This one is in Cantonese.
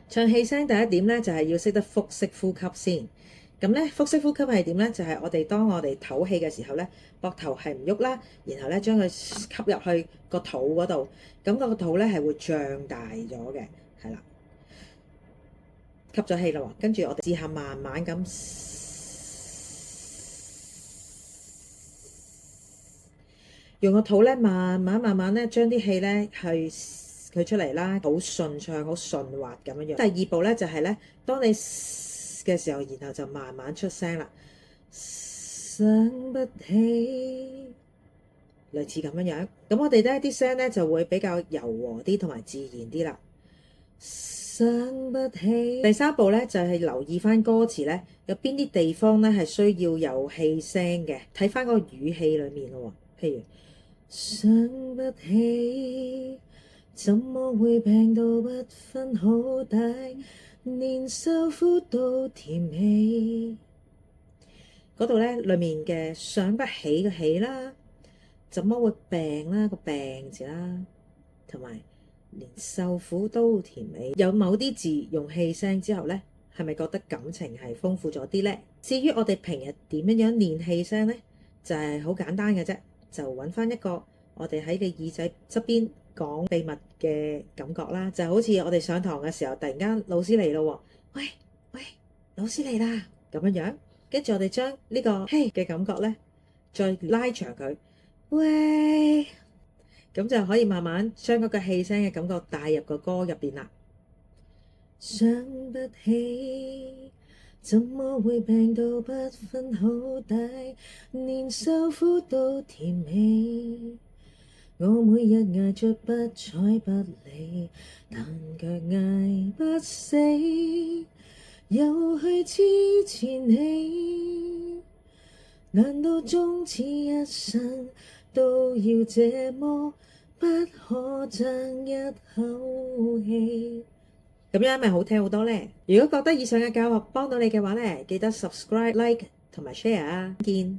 唱氣聲第一點咧，就係要識得腹式呼吸先。咁咧，腹式呼吸係點咧？就係當我哋唞氣嘅時候咧，膊頭係唔喐啦，然後咧將佢吸入去個肚嗰度，咁個肚咧係會脹大咗嘅，係啦，吸咗氣啦喎，跟住我哋試下慢慢咁用個肚咧，慢慢咧將啲氣咧佢出嚟啦，好順暢、好順滑咁樣樣。第二步咧就係咧，當你嘅時候，然後就慢慢出聲啦，想不起，類似咁樣樣。咁我哋咧啲聲咧就會比較柔和啲同埋自然啲啦。想不起。第三步咧就係留意翻歌詞咧，有邊啲地方咧係需要有氣聲嘅，睇翻個語氣裡面咯喎。譬如想不起，怎麼會病到不分好歹，連受苦都甜美。嗰度咧裡面嘅想不起嘅起啦，怎麼會病啦個病字啦，同埋連受苦都甜美。有某啲字用氣聲之後咧，係咪覺得感情係豐富咗啲咧？至於我哋平日點樣練氣聲咧，就係好簡單嘅啫，就揾翻一個我哋喺你耳仔側邊講秘密嘅感覺啦，就好似我哋上堂嘅時候，突然間老師嚟咯喎，喂喂，老師嚟啦咁樣樣，跟住我哋將呢個嘿嘅感覺咧，再拉長佢，喂，咁就可以慢慢將嗰個氣聲嘅感覺帶入個歌入邊啦。想不起，怎麼會病到不分好歹，連受苦都甜美。我每日捱着不睬不理，但卻捱不死，又去痴纏你。難道終此一生都要這麼不可爭一口氣？咁樣咪好聽好多呢？如果覺得以上嘅教學幫到你嘅話呢，記得 subscribe、like 同埋 share 啊！見。